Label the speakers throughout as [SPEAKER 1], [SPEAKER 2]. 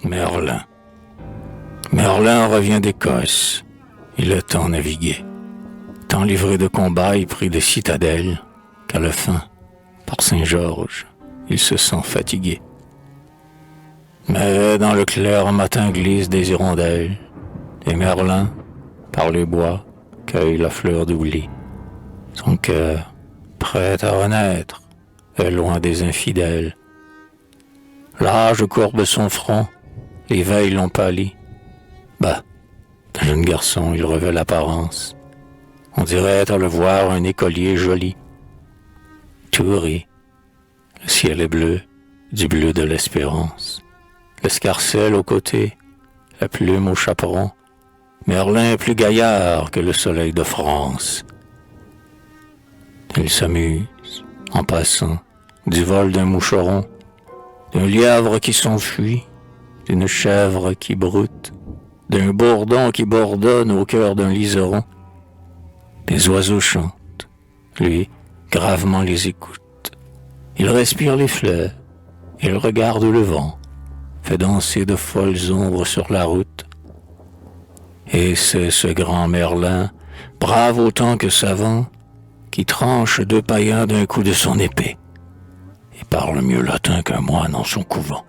[SPEAKER 1] Merlin. Merlin revient d'Écosse. Il a tant navigué, tant livré de combats et pris de citadelles, qu'à la fin, par Saint-Georges, il se sent fatigué. Mais dans le clair matin glissent des hirondelles, et Merlin, par les bois, cueille la fleur d'oubli. Son cœur, prêt à renaître, est loin des infidèles. L'âge courbe son front, les veilles l'ont pâli. Bah, d'un jeune garçon, il revêt l'apparence. On dirait à le voir un écolier joli. Tout rit. Le ciel est bleu, du bleu de l'espérance. L'escarcelle aux côtés, la plume au chaperon. Merlin est plus gaillard que le soleil de France. Il s'amuse, en passant, du vol d'un moucheron, d'un lièvre qui s'enfuit, d'une chèvre qui broute, d'un bourdon qui bourdonne au cœur d'un liseron. Des oiseaux chantent, lui, gravement les écoute. Il respire les fleurs, il regarde le vent, fait danser de folles ombres sur la route. Et c'est ce grand Merlin, brave autant que savant, qui tranche deux païens d'un coup de son épée, et parle mieux latin qu'un moine en son couvent.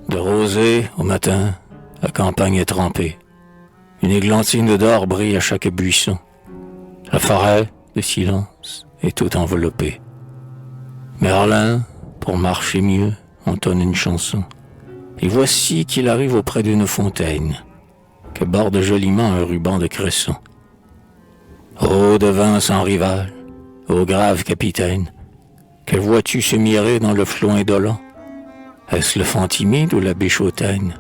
[SPEAKER 1] De rosée au matin, la campagne est trempée. Une églantine d'or brille à chaque buisson. La forêt, de silence, est tout enveloppée. Merlin, pour marcher mieux, entonne une chanson. Et voici qu'il arrive auprès d'une fontaine, que borde joliment un ruban de cresson. Ô devin sans rival, ô grave capitaine, que vois-tu se mirer dans le flot indolent? Est-ce le faon timide ou la biche hautaine?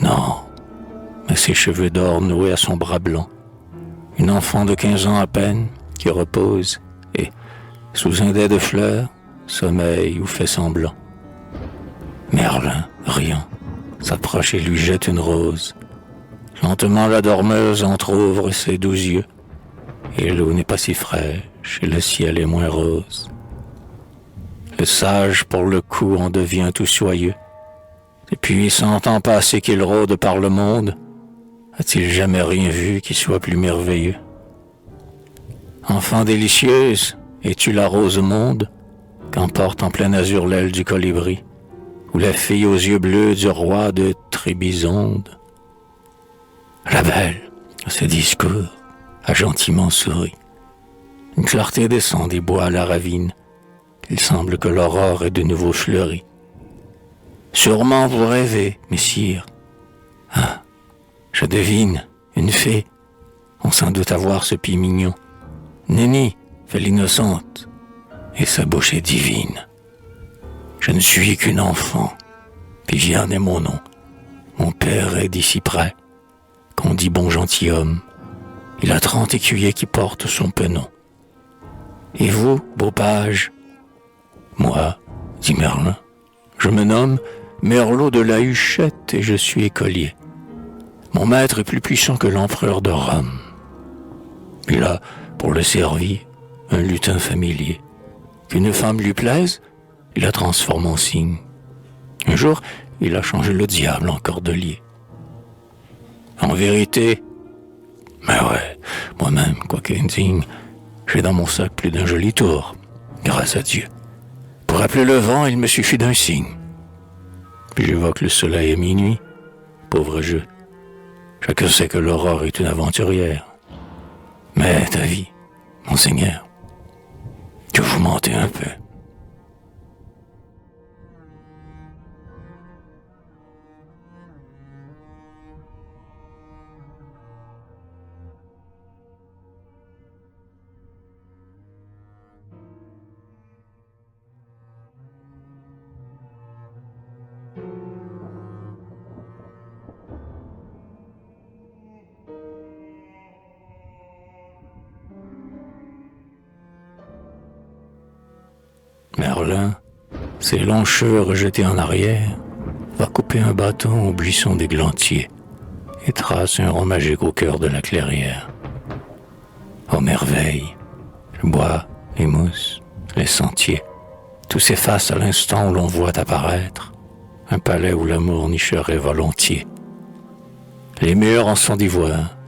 [SPEAKER 1] Non, mais ses cheveux d'or noués à son bras blanc. Une enfant de 15 ans à peine, qui repose, et, sous un dais de fleurs, sommeille ou fait semblant. Merlin, riant, s'approche et lui jette une rose. Lentement la dormeuse entr'ouvre ses doux yeux, et l'eau n'est pas si fraîche, et le ciel est moins rose. Le sage, pour le coup, en devient tout soyeux. Et puis, sentant passer qu'il rôde par le monde, a-t-il jamais rien vu qui soit plus merveilleux? Enfant délicieuse, es-tu la rose monde, qu'emporte en plein azur l'aile du colibri, ou la fille aux yeux bleus du roi de Trébizonde? La belle, à ce discours, a gentiment souri. Une clarté descend des bois à la ravine. Il semble que l'aurore est de nouveau fleurie. Sûrement vous rêvez, messire. Ah, je devine, une fée. On sans doute avoir ce pied mignon. Nenni, fait l'innocente, et sa bouche est divine. Je ne suis qu'une enfant, Viviane est mon nom. Mon père est d'ici près, qu'on dit bon gentilhomme. Il a 30 écuyers qui portent son pennon. Et vous, beau page? Moi, dit Merlin, je me nomme Merlot de la Huchette et je suis écolier. Mon maître est plus puissant que l'empereur de Rome. Il a, pour le servir, un lutin familier. Qu'une femme lui plaise, il la transforme en cygne. Un jour, il a changé le diable en cordelier. En vérité, mais ouais, moi-même, quoique indigne, j'ai dans mon sac plus d'un joli tour, grâce à Dieu. Pour appeler le vent, il me suffit d'un signe. Puis j'évoque le soleil à minuit. Pauvre jeu. Chacun sait que l'aurore est une aventurière. Mais ta vie, monseigneur, que vous mentez un peu. Merlin, ses longs cheveux rejetés en arrière, va couper un bâton au buisson d'églantier et trace un rond magique au cœur de la clairière. Oh merveille, le bois, les mousses, les sentiers, tout s'efface à l'instant où l'on voit apparaître un palais où l'amour nicherait volontiers. Les murs en sont d'ivoire,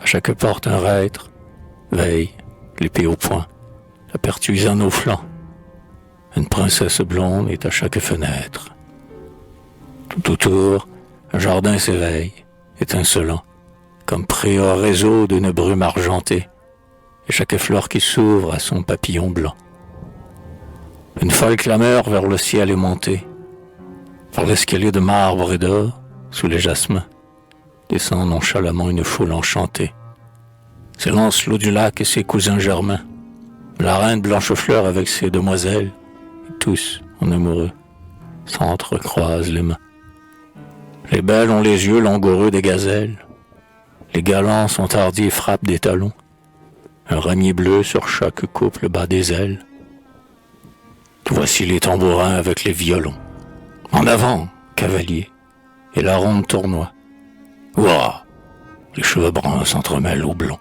[SPEAKER 1] à chaque porte un reître, veille, l'épée au poing, la pertuisane au flanc. Une princesse blonde est à chaque fenêtre. Tout autour, un jardin s'éveille, étincelant, comme pris au réseau d'une brume argentée, et chaque fleur qui s'ouvre a son papillon blanc. Une folle clameur vers le ciel est montée, par l'escalier de marbre et d'or, sous les jasmins, descend nonchalamment une foule enchantée. C'est Lancelot du Lac et ses cousins germains, la reine Blanchefleur avec ses demoiselles, et tous, en amoureux, s'entrecroisent les mains. Les belles ont les yeux langoureux des gazelles, les galants sont hardis et frappent des talons, un ramier bleu sur chaque couple bat des ailes. Voici les tambourins avec les violons. En avant, cavalier, et la ronde tournoie. Ouah, les cheveux bruns s'entremêlent au blond.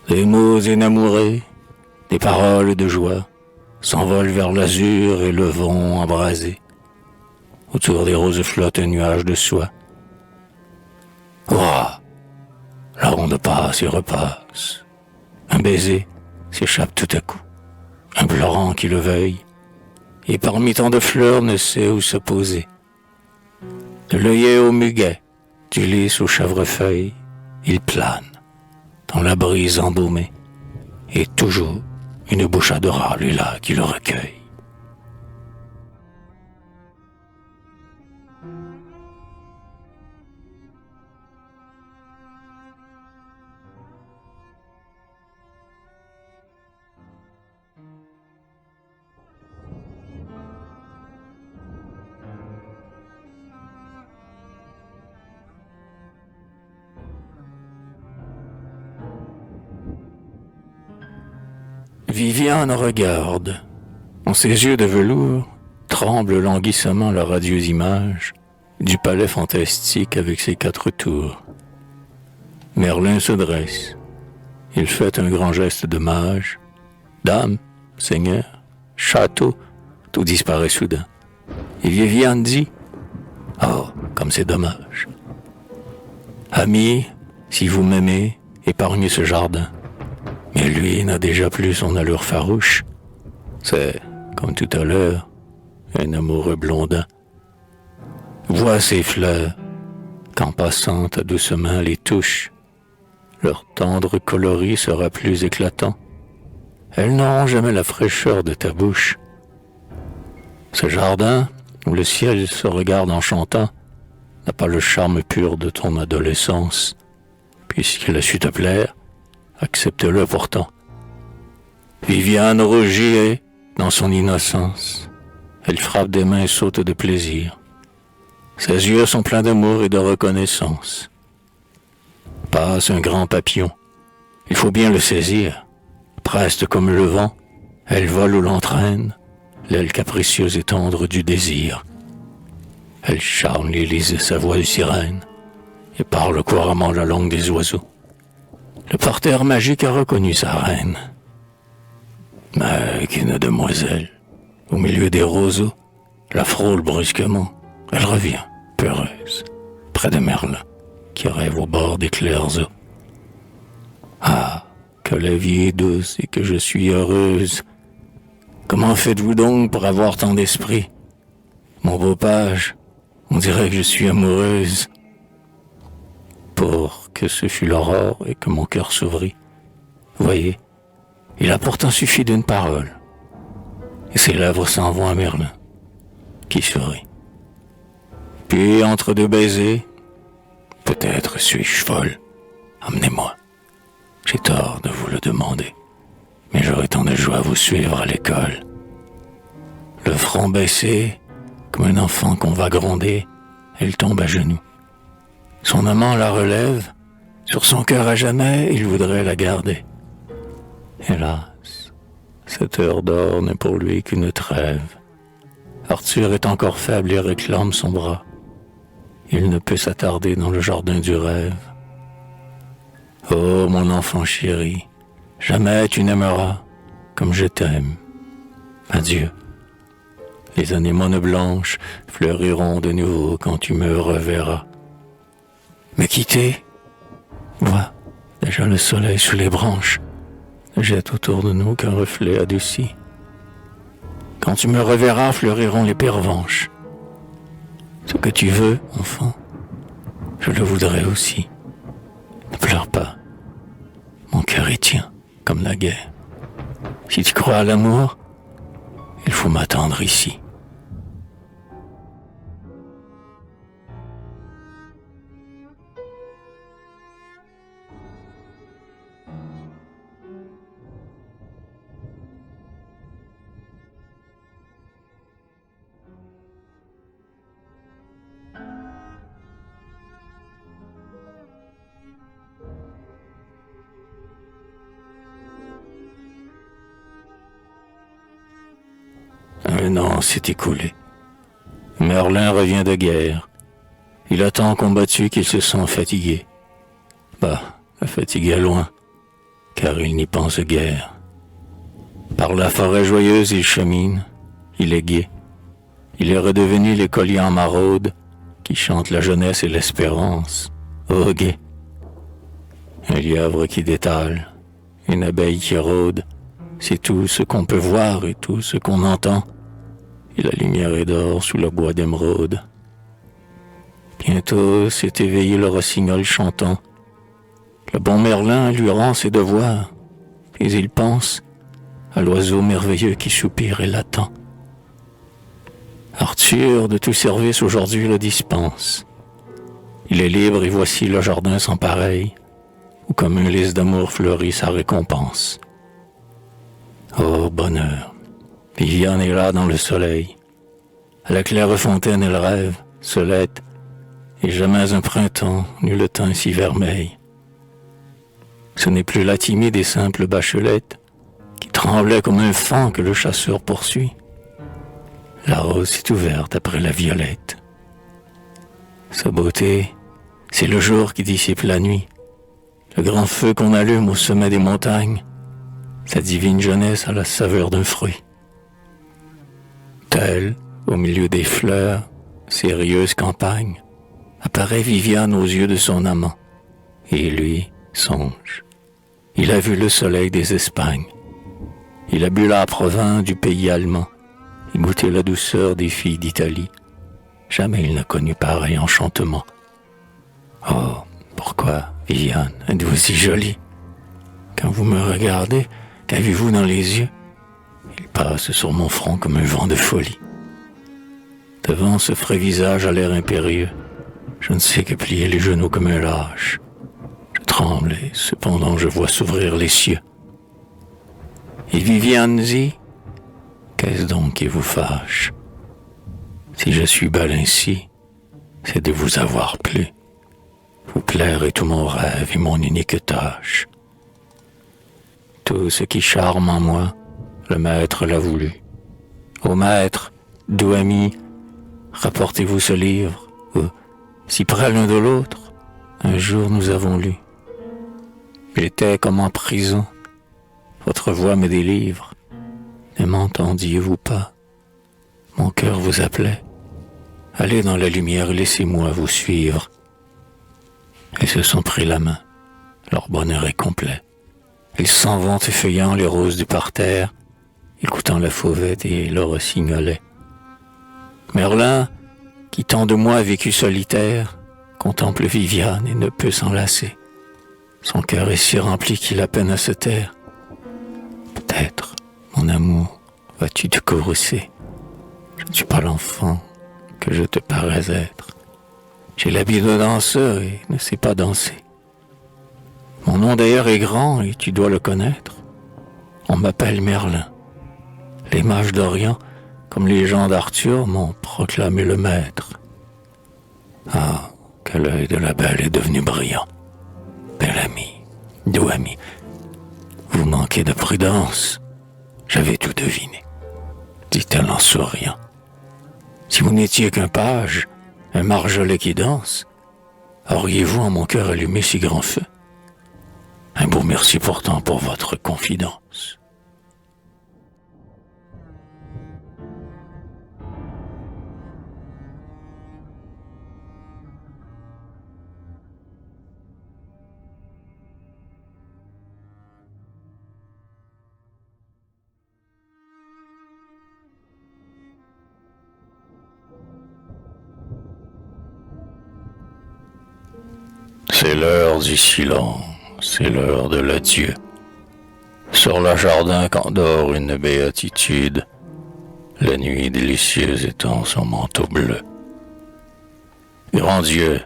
[SPEAKER 1] Des mots énamourés, des paroles de joie, s'envolent vers l'azur et le vent embrasé. Autour des roses flotte un nuage de soie. Ouah, la ronde passe et repasse. Un baiser s'échappe tout à coup. Un pleurant qui le veuille, et parmi tant de fleurs ne sait où se poser. De l'œillet au muguet, du lys au chèvrefeuille, il plane, dans la brise embaumée, et toujours une bouche adorable est là qui le recueille. Viviane regarde. En ses yeux de velours tremble languissamment la radieuse image du palais fantastique avec ses 4 tours. Merlin se dresse. Il fait un grand geste de mage. Dame, seigneur, château, tout disparaît soudain. Et Viviane dit « Oh, comme c'est dommage. Ami, si vous m'aimez, épargnez ce jardin. » Mais lui n'a déjà plus son allure farouche. C'est, comme tout à l'heure, un amoureux blondin. Vois ces fleurs, qu'en passant ta douce main les touche. Leur tendre coloris sera plus éclatant. Elles n'auront jamais la fraîcheur de ta bouche. Ce jardin, où le ciel se regarde en chantant, n'a pas le charme pur de ton adolescence. Puisqu'il a su te plaire, accepte-le pourtant. Viviane rougit dans son innocence. Elle frappe des mains et saute de plaisir. Ses yeux sont pleins d'amour et de reconnaissance. Passe un grand papillon. Il faut bien le saisir. Preste comme le vent, elle vole ou l'entraîne, l'aile capricieuse et tendre du désir. Elle charme l'Élysée de sa voix de sirène et parle couramment la langue des oiseaux. Le parterre magique a reconnu sa reine. Mais qu'une demoiselle, au milieu des roseaux, la frôle brusquement. Elle revient, peureuse, près de Merlin, qui rêve au bord des clairs eaux. Ah, que la vie est douce et que je suis heureuse. Comment faites-vous donc pour avoir tant d'esprit? Mon beau page, on dirait que je suis amoureuse. Pour que ce fût l'aurore et que mon cœur s'ouvrit. Voyez, il a pourtant suffi d'une parole. Et ses lèvres s'en vont à Merlin, qui sourit. Puis, entre 2 baisers, peut-être suis-je folle. Emmenez-moi. J'ai tort de vous le demander, mais j'aurais tant de joie à vous suivre à l'école. Le front baissé, comme un enfant qu'on va gronder, elle tombe à genoux. Son amant la relève, sur son cœur à jamais, il voudrait la garder. Hélas, Cette heure d'or n'est pour lui qu'une trêve. Arthur est encore faible et réclame son bras. Il ne peut s'attarder dans le jardin du rêve. Oh, mon enfant chéri, jamais tu n'aimeras comme je t'aime. Adieu. Les anémones blanches fleuriront de nouveau quand tu me reverras. Me quitter? Vois, déjà le soleil sous les branches ne jette autour de nous qu'un reflet adouci. Quand tu me reverras, fleuriront les pervenches. Ce que tu veux, enfant, je le voudrais aussi. Ne pleure pas. Mon cœur y tient, comme la guerre. Si tu crois à l'amour, il faut m'attendre ici. Un an s'est écoulé. Merlin revient de guerre. Il a tant combattu qu'il se sent fatigué. Bah, la fatigue est loin, car il n'y pense guère. Par la forêt joyeuse il chemine, il est gai. Il est redevenu l'écolier en maraude, qui chante la jeunesse et l'espérance. Oh gai! Un lièvre qui détale, une abeille qui rôde, c'est tout ce qu'on peut voir et tout ce qu'on entend. Et la lumière est d'or sous le bois d'émeraude. Bientôt s'est éveillé le rossignol chantant. Le bon Merlin lui rend ses devoirs, puis il pense à l'oiseau merveilleux qui soupire et l'attend. Arthur de tout service aujourd'hui le dispense. Il est libre et voici le jardin sans pareil, où comme un lys d'amour fleurit sa récompense. Oh bonheur! Viviane est là dans le soleil. À la claire fontaine elle rêve, solette, et jamais un printemps n'eut le teint si vermeil. Ce n'est plus la timide et simple Bachelette qui tremblait comme un faon que le chasseur poursuit. La rose est ouverte après la violette. Sa beauté, c'est le jour qui dissipe la nuit, le grand feu qu'on allume au sommet des montagnes, sa divine jeunesse a la saveur d'un fruit. Telle, au milieu des fleurs, sérieuse campagne, apparaît Viviane aux yeux de son amant. Et lui songe. Il a vu le soleil des Espagnes. Il a bu l'âpre vin du pays allemand et goûté la douceur des filles d'Italie. Jamais il n'a connu pareil enchantement. Oh, pourquoi, Viviane, êtes-vous si jolie? Quand vous me regardez, qu'avez-vous dans les yeux? Il passe sur mon front comme un vent de folie. Devant ce frais visage à l'air impérieux, je ne sais que plier les genoux comme un lâche. Je tremble et cependant je vois s'ouvrir les cieux. Et Viviane dit, qu'est-ce donc qui vous fâche? Si je suis belle ainsi, c'est de vous avoir plu. Vous plaire est tout mon rêve et mon unique tâche. Tout ce qui charme en moi, le maître l'a voulu. Ô maître, doux ami, rapportez-vous ce livre, où, si près l'un de l'autre, un jour nous avons lu. J'étais comme en prison, votre voix me délivre. Ne m'entendiez-vous pas? Mon cœur vous appelait. Allez dans la lumière, laissez-moi vous suivre. Ils se sont pris la main, leur bonheur est complet. Ils s'en vont effeuillant les roses du parterre, écoutant la fauvette et le rossignolet. Merlin, qui tant de mois a vécu solitaire, contemple Viviane et ne peut s'en lasser. Son cœur est si rempli qu'il a peine à se taire. Peut-être, mon amour, vas-tu te courroucer? Je ne suis pas l'enfant que je te parais être. J'ai l'habit de danseur et ne sais pas danser. Mon nom d'ailleurs est grand et tu dois le connaître. On m'appelle Merlin. Les mages d'Orient, comme les gens d'Arthur, m'ont proclamé le maître. Ah, que l'œil de la belle est devenu brillant. Bel ami, doux ami, vous manquez de prudence. J'avais tout deviné, dit-elle en souriant. Si vous n'étiez qu'un page, un marjolais qui danse, auriez-vous en mon cœur allumé si grand feu? Un beau merci pourtant pour votre confidence. C'est l'heure du silence, c'est l'heure de l'adieu. Sur le jardin qu'endort une béatitude, la nuit délicieuse étend son manteau bleu. Grand Dieu,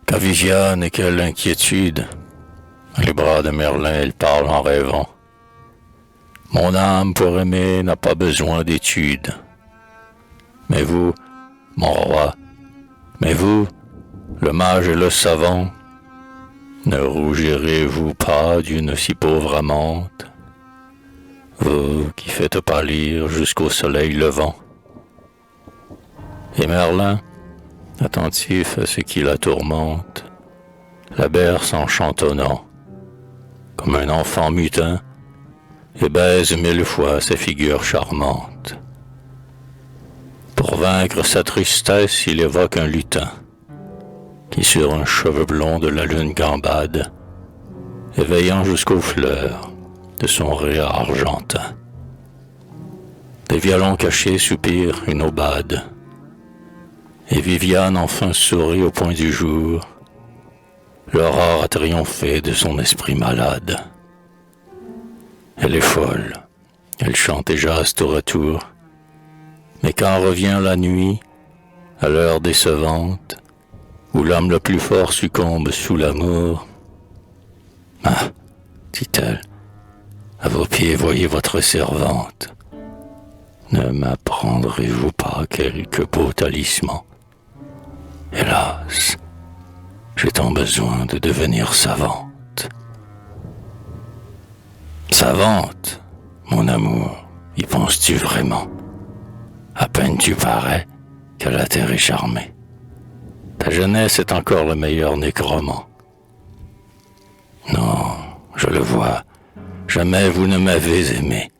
[SPEAKER 1] quelle Viviane et quelle inquiétude! Les bras de Merlin, elle parle en rêvant. Mon âme pour aimer n'a pas besoin d'études. Mais vous, mon roi, mais vous, le mage et le savant, ne rougirez-vous pas d'une si pauvre amante, vous qui faites pâlir jusqu'au soleil levant? Et Merlin, attentif à ce qui la tourmente, la berce en chantonnant, comme un enfant mutin, et baise 1000 fois sa figure charmante. Pour vaincre sa tristesse, il évoque un lutin, qui sur un cheveu blond de la lune gambade, éveillant jusqu'aux fleurs de son rire argentin. Des violons cachés soupirent une aubade, et Viviane enfin sourit au point du jour. L'aurore a triomphé de son esprit malade. Elle est folle, elle chante et jase tour à tour, mais quand revient la nuit, à l'heure décevante, où l'homme le plus fort succombe sous l'amour. Ah, dit-elle, à vos pieds voyez votre servante. Ne m'apprendrez-vous pas quelque beau talisman? Hélas, j'ai tant besoin de devenir savante. Savante, mon amour, y penses-tu vraiment? À peine tu parais que la terre est charmée. Ta jeunesse est encore le meilleur nécromant. Non, je le vois, jamais vous ne m'avez aimé.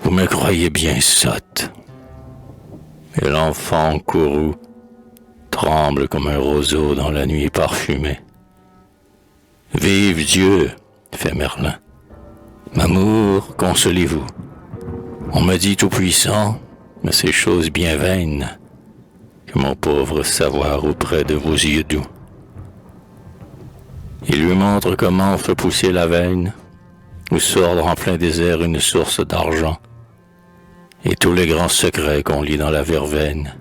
[SPEAKER 1] Vous me croyez bien sotte. Et l'enfant courroux tremble comme un roseau dans la nuit parfumée. Vive Dieu, fait Merlin. M'amour, consolez-vous. On me dit tout-puissant, mais c'est chose bien vaine que mon pauvre savoir auprès de vos yeux doux. Il lui montre comment fait pousser la veine, où sort en plein désert une source d'argent, et tous les grands secrets qu'on lit dans la verveine.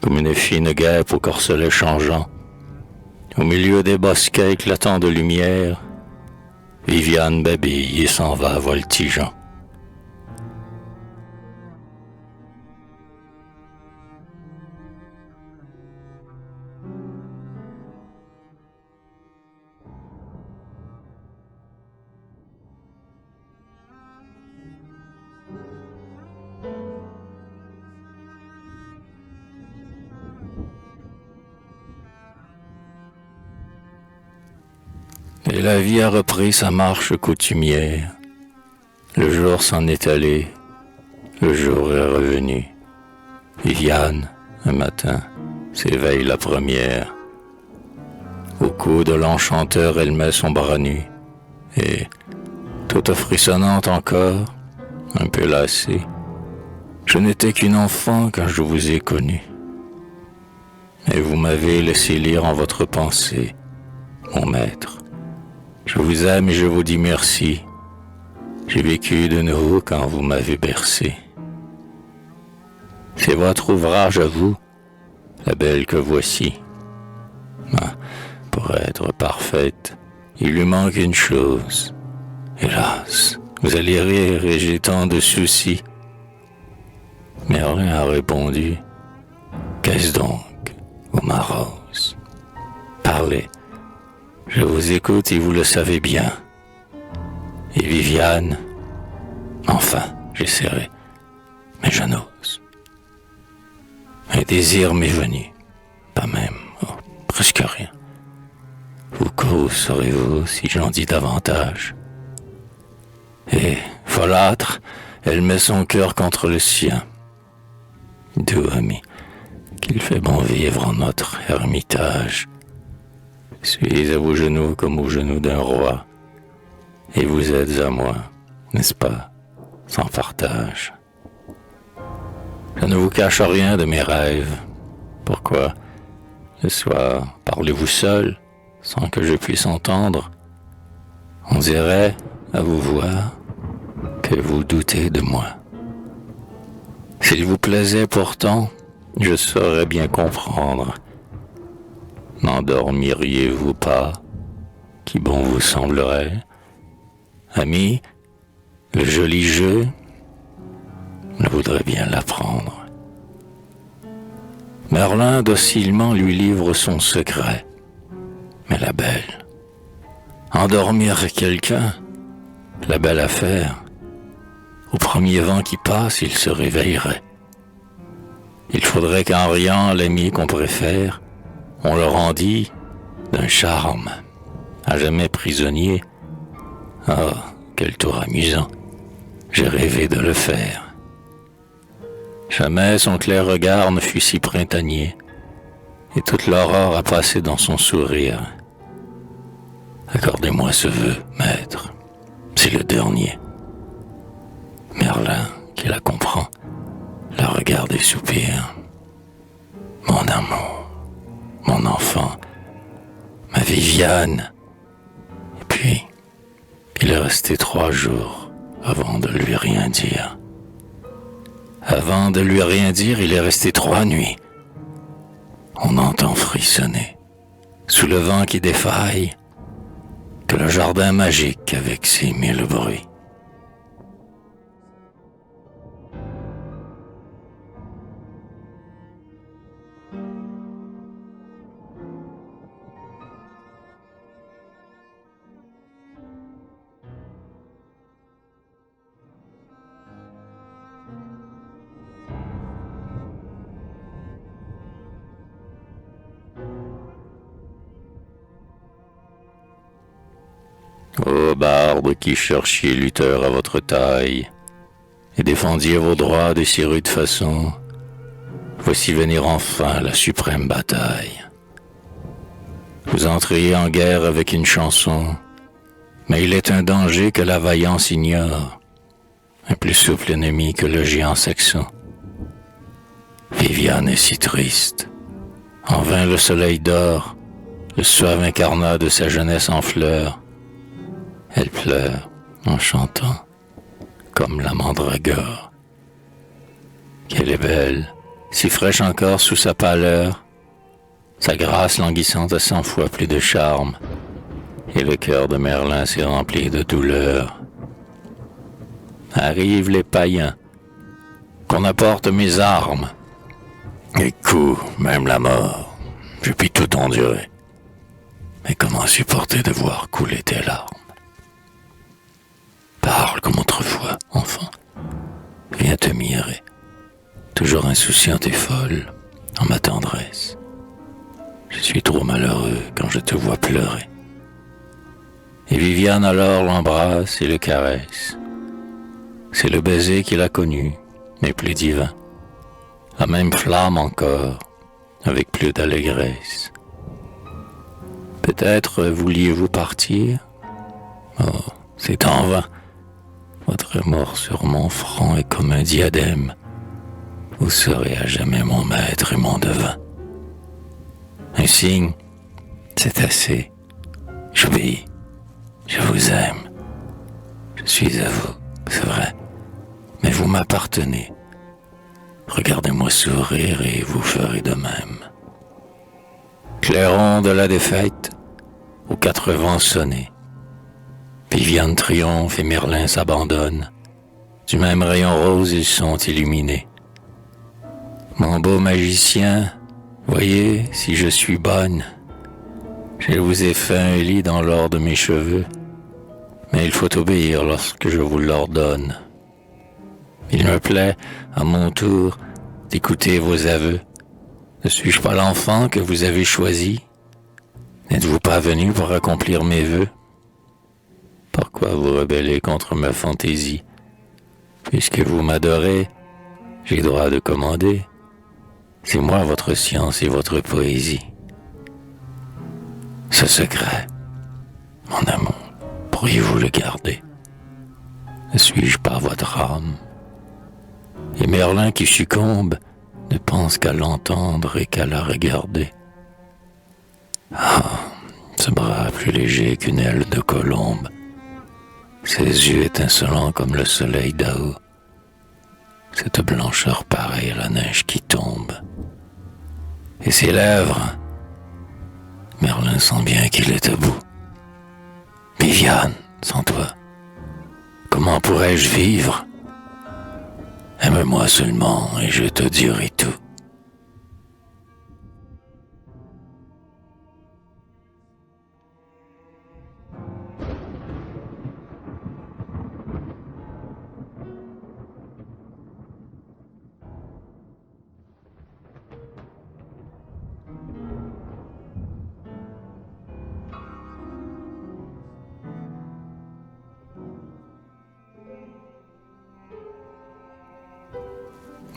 [SPEAKER 1] Comme une fine guêpe au corselet changeant, au milieu des bosquets éclatants de lumière, Viviane babille et s'en va voltigeant. Et la vie a repris sa marche coutumière. Le jour s'en est allé, le jour est revenu. Viviane, un matin, s'éveille la première. Au cou de l'enchanteur, elle met son bras nu, et, toute frissonnante encore, un peu lassée, je n'étais qu'une enfant quand je vous ai connu. Et vous m'avez laissé lire en votre pensée, mon maître. Je vous aime et je vous dis merci. J'ai vécu de nouveau quand vous m'avez bercé. C'est votre ouvrage à vous, la belle que voici. Ah, pour être parfaite, il lui manque une chose. Hélas, vous allez rire et j'ai tant de soucis. Merlin a répondu, qu'est-ce donc, ô ma rose? Parlez. Je vous écoute et vous le savez bien. Et Viviane, Enfin, j'essaierai, mais je n'ose. Un désir m'est venu, pas même, presque rien. Vous cause serez-vous si j'en dis davantage? Et, folâtre, elle met son cœur contre le sien. Doux ami, qu'il fait bon vivre en notre ermitage. Je suis à vos genoux comme aux genoux d'un roi, et vous êtes à moi, n'est-ce pas, sans partage. Je ne vous cache rien de mes rêves. Pourquoi, le soir, parlez-vous seul, sans que je puisse entendre? On dirait, à vous voir, que vous doutez de moi. S'il vous plaisait pourtant, je saurais bien comprendre. N'endormiriez-vous pas, qui bon vous semblerait? Ami, le joli jeu, je voudrais bien l'apprendre. Merlin docilement lui livre son secret. Mais la belle, endormir quelqu'un, la belle affaire, au premier vent qui passe, il se réveillerait. Il faudrait qu'en riant l'ami qu'on préfère, on le rendît d'un charme, à jamais prisonnier. Ah, quel tour amusant, j'ai rêvé de le faire. Jamais son clair regard ne fut si printanier, et toute l'aurore a passé dans son sourire. Accordez-moi ce vœu, maître, c'est le dernier. Merlin, qui la comprend, la regarde et soupire. Mon amour, mon enfant, ma Viviane. Et puis, il est resté 3 jours avant de lui rien dire. Avant de lui rien dire, il est resté 3 nuits. On entend frissonner, sous le vent qui défaille, que le jardin magique avec ses 1000 bruits. Ô bardes qui cherchiez lutteurs à votre taille, et défendiez vos droits de si rude façon, voici venir enfin la suprême bataille. Vous entriez en guerre avec une chanson, mais il est un danger que la vaillance ignore, un plus souple ennemi que le géant saxon. Viviane est si triste, en vain le soleil dort, le suave incarnat de sa jeunesse en fleurs. Elle pleure en chantant, comme la mandragore. Qu'elle est belle, si fraîche encore sous sa pâleur, sa grâce languissante a 100 fois plus de charme, et le cœur de Merlin s'est rempli de douleur. Arrivent les païens, qu'on apporte mes armes, les coups, même la mort, je puis tout endurer. Mais comment supporter de voir couler tes larmes? Parle comme autrefois, enfant. Viens te mirer, toujours insouciante et folle, en ma tendresse. Je suis trop malheureux quand je te vois pleurer. Et Viviane alors l'embrasse et le caresse. C'est le baiser qu'il a connu, mais plus divin. La même flamme encore, avec plus d'allégresse. Peut-être vouliez-vous partir? Oh, c'est en vain. Votre mort sur mon front est comme un diadème. Vous serez à jamais mon maître et mon devin. Un signe, c'est assez. J'obéis. Je vous aime. Je suis à vous, c'est vrai. Mais vous m'appartenez. Regardez-moi sourire et vous ferez de même. Clairon de la défaite, aux 4 vents sonnés. Viviane triomphe et Merlin s'abandonne. Du même rayon rose, ils sont illuminés. Mon beau magicien, voyez si je suis bonne. Je vous ai fait un lit dans l'or de mes cheveux, mais il faut obéir lorsque je vous l'ordonne. Il me plaît, à mon tour, d'écouter vos aveux. Ne suis-je pas l'enfant que vous avez choisi? N'êtes-vous pas venu pour accomplir mes vœux? Pourquoi vous rebellez contre ma fantaisie? Puisque vous m'adorez, j'ai droit de commander. C'est moi votre science et votre poésie. Ce secret, mon amour, pourriez-vous le garder? Ne suis-je pas votre âme? Et Merlin qui succombe ne pense qu'à l'entendre et qu'à la regarder. Ah, ce bras plus léger qu'une aile de colombe, ses yeux étincelants comme le soleil d'Ao, cette blancheur pareille à la neige qui tombe, et ses lèvres, Merlin sent bien qu'il est à bout. Viviane, sans toi, comment pourrais-je vivre? Aime-moi seulement et je te dirai tout.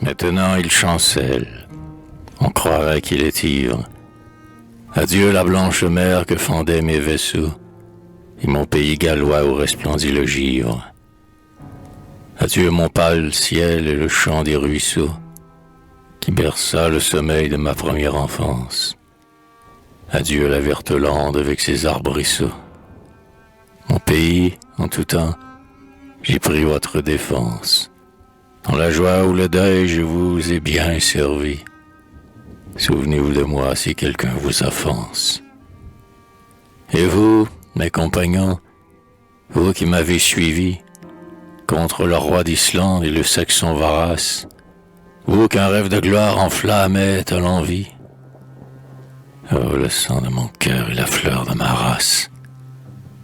[SPEAKER 1] Maintenant il chancelle, on croirait qu'il est ivre. Adieu la blanche mer que fendaient mes vaisseaux, et mon pays gallois où resplendit le givre. Adieu mon pâle ciel et le chant des ruisseaux, qui berça le sommeil de ma première enfance. Adieu la verte lande avec ses arbrisseaux. Mon pays, en tout temps, j'ai pris votre défense. Dans la joie ou le deuil, je vous ai bien servi. Souvenez-vous de moi si quelqu'un vous offense. Et vous, mes compagnons, vous qui m'avez suivi, contre le roi d'Islande et le Saxon Varas, vous qu'un rêve de gloire enflammait à l'envie. Oh, le sang de mon cœur et la fleur de ma race,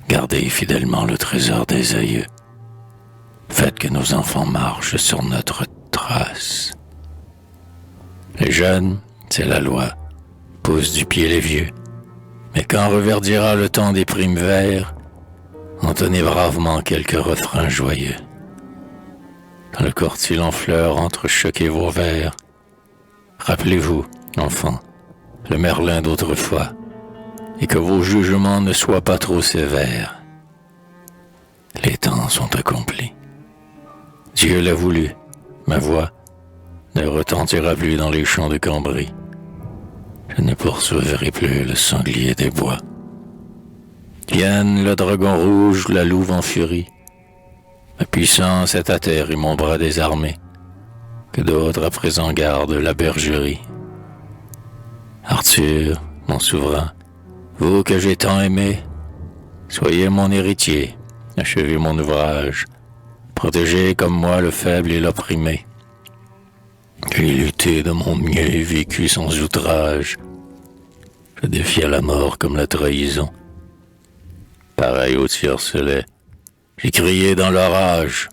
[SPEAKER 1] gardez fidèlement le trésor des aïeux. Faites que nos enfants marchent sur notre trace. Les jeunes, c'est la loi, poussent du pied les vieux. Mais quand reverdira le temps des primes verts, entonnez bravement quelques refrains joyeux. Dans le cortil en fleurs, entrechoquez vos vers. Rappelez-vous, enfants, le Merlin d'autrefois, et que vos jugements ne soient pas trop sévères. Les temps sont accomplis. Dieu l'a voulu, ma voix ne retentira plus dans les champs de Cambrie. Je ne poursuivrai plus le sanglier des bois. Vienne le dragon rouge, la louve en furie. Ma puissance est à terre et mon bras désarmé. Que d'autres à présent gardent la bergerie. Arthur, mon souverain, vous que j'ai tant aimé, soyez mon héritier, achevez mon ouvrage. Protégez comme moi le faible et l'opprimé. J'ai lutté de mon mieux et vécu sans outrage. Je défiais la mort comme la trahison. Pareil au tiercelet, j'ai crié dans l'orage.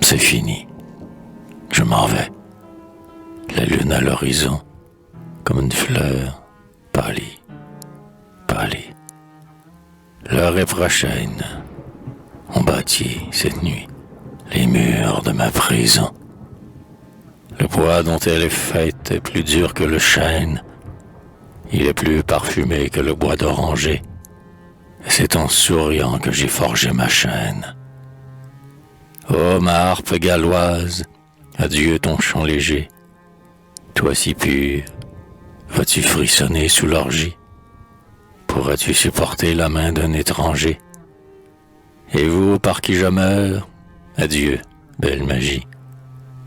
[SPEAKER 1] C'est fini. Je m'en vais. La lune à l'horizon, comme une fleur, pâlit, pâlit. L'heure est prochaine. On bâtit, cette nuit, les murs de ma prison. Le bois dont elle est faite est plus dur que le chêne. Il est plus parfumé que le bois d'oranger. Et c'est en souriant que j'ai forgé ma chaîne. Ô ma harpe galloise, adieu ton chant léger. Toi si pur, vas-tu frissonner sous l'orgie? Pourras-tu supporter la main d'un étranger? Et vous, par qui je meurs, adieu, belle magie.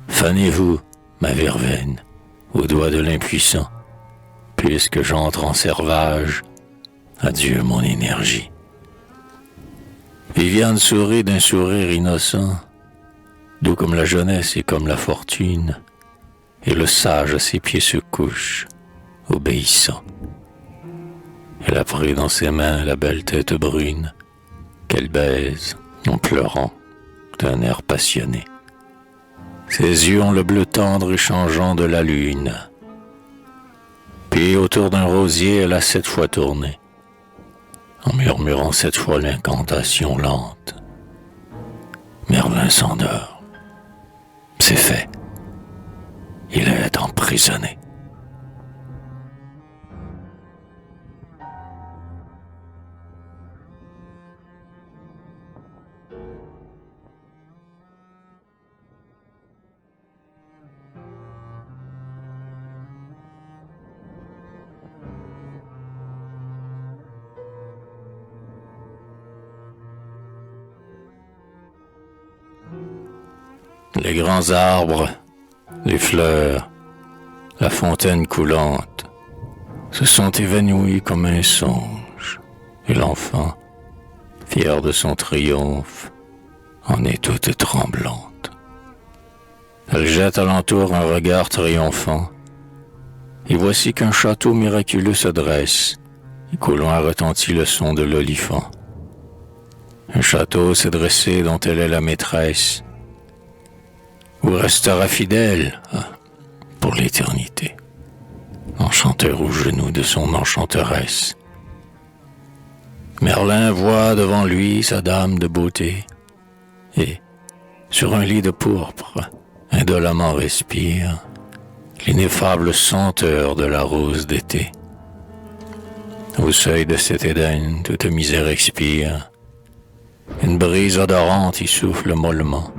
[SPEAKER 1] Fanez-vous, ma verveine, aux doigts de l'impuissant. Puisque j'entre en servage, adieu mon énergie. Viviane sourit d'un sourire innocent, doux comme la jeunesse et comme la fortune, et le sage à ses pieds se couche, obéissant. Elle a pris dans ses mains la belle tête brune, qu'elle baise en pleurant d'un air passionné. Ses yeux ont le bleu tendre et changeant de la lune. Puis autour d'un rosier, elle a 7 fois tourné, en murmurant 7 fois l'incantation lente. Merlin s'endort. C'est fait. Il est emprisonné. Les grands arbres, les fleurs, la fontaine coulante se sont évanouis comme un songe, et l'enfant, fier de son triomphe, en est toute tremblante. Elle jette alentour un regard triomphant, et voici qu'un château miraculeux se dresse, et qu'au loin retentit le son de l'olifant. Un château s'est dressé dont elle est la maîtresse, où restera fidèle pour l'éternité, l'enchanteur aux genoux de son enchanteresse. Merlin voit devant lui sa dame de beauté, et, sur un lit de pourpre, indolemment respire l'ineffable senteur de la rose d'été. Au seuil de cet Éden, toute misère expire, une brise odorante y souffle mollement.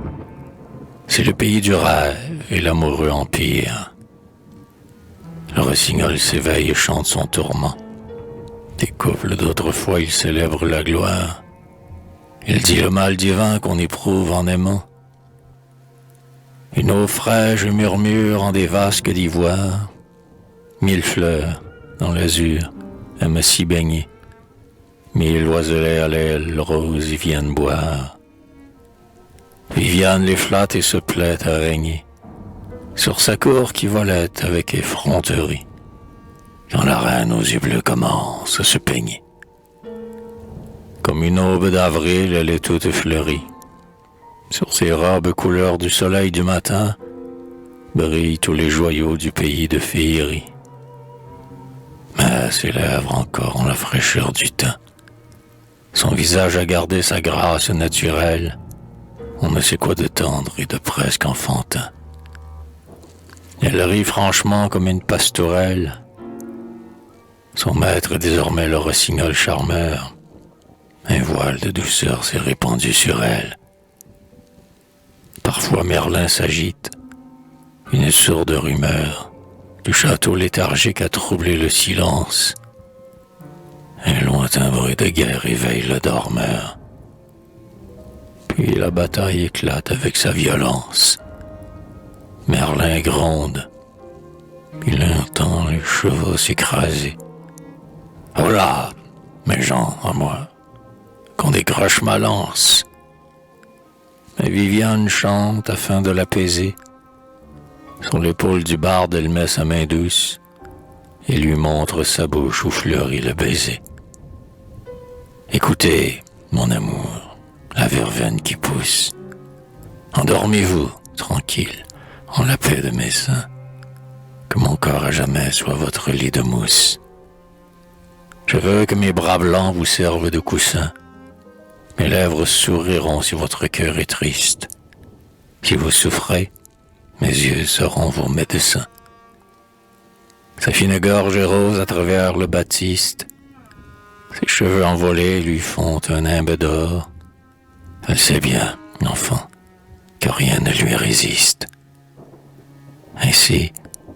[SPEAKER 1] C'est le pays du rêve et l'amoureux empire. Le rossignol s'éveille et chante son tourment. Des couples d'autrefois il célèbre la gloire. Il dit le mal divin qu'on éprouve en aimant. Une eau fraîche murmure en des vasques d'ivoire. 1000 fleurs dans l'azur aiment s'y baigner. 1000 oiselets à l'aile rose y viennent boire. Viviane les flatte et se plaît à régner sur sa cour qui volette avec effronterie, quand la reine aux yeux bleus commence à se peigner. Comme une aube d'avril, elle est toute fleurie. Sur ses robes couleur du soleil du matin, brillent tous les joyaux du pays de féerie. Mais ses lèvres encore ont la fraîcheur du temps. Son visage a gardé sa grâce naturelle. On ne sait quoi de tendre et de presque enfantin. Elle rit franchement comme une pastourelle. Son maître est désormais le rossignol charmeur. Un voile de douceur s'est répandu sur elle. Parfois Merlin s'agite. Une sourde rumeur du château léthargique a troublé le silence. Un lointain bruit de guerre éveille le dormeur. Puis la bataille éclate avec sa violence. Merlin gronde. Il entend les chevaux s'écraser. Oh là, mes gens, à moi, qu'on décroche ma lance. Mais Viviane chante afin de l'apaiser. Sur l'épaule du barde, elle met sa main douce et lui montre sa bouche où fleurit le baiser. Écoutez, mon amour, la verveine qui pousse. Endormez-vous, tranquille, en la paix de mes seins, que mon corps à jamais soit votre lit de mousse. Je veux que mes bras blancs vous servent de coussin. Mes lèvres souriront si votre cœur est triste. Si vous souffrez, mes yeux seront vos médecins. Sa fine gorge est rose à travers le batiste. Ses cheveux envolés lui font un nimbe d'or. Elle sait bien, enfant, que rien ne lui résiste. Ainsi,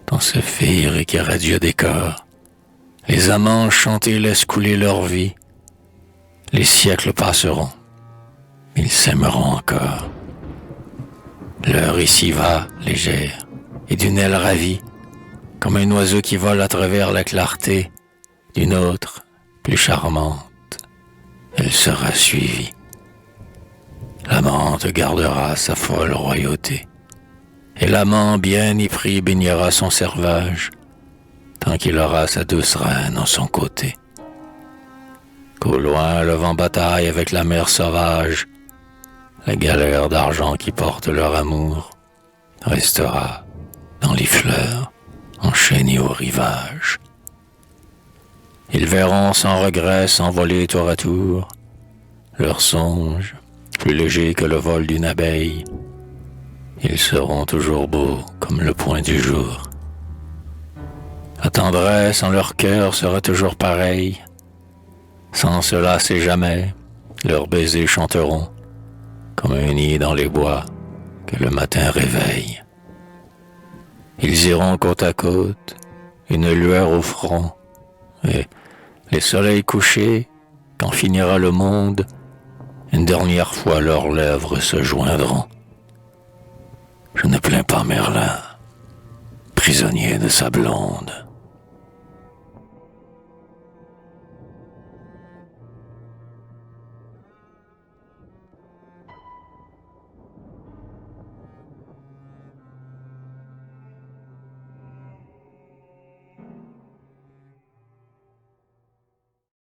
[SPEAKER 1] dans ce féerique et radieux décor, les amants chantés laissent couler leur vie. Les siècles passeront, ils s'aimeront encore. L'heure ici va, légère, et d'une aile ravie, comme un oiseau qui vole à travers la clarté, d'une autre, plus charmante, elle sera suivie. L'amante gardera sa folle royauté, et l'amant bien épris baignera son servage, tant qu'il aura sa douce reine en son côté. Qu'au loin le vent bataille avec la mer sauvage, la galère d'argent qui porte leur amour, restera dans les fleurs, enchaîné au rivage. Ils verront sans regret s'envoler tour à tour, leurs songes, plus légers que le vol d'une abeille. Ils seront toujours beaux comme le point du jour. La tendresse en leur cœur sera toujours pareille. Sans se lasser jamais, leurs baisers chanteront comme un nid dans les bois que le matin réveille. Ils iront côte à côte, une lueur au front, et les soleils couchés, quand finira le monde, une dernière fois leurs lèvres se joindront. Je ne plains pas Merlin, prisonnier de sa blonde.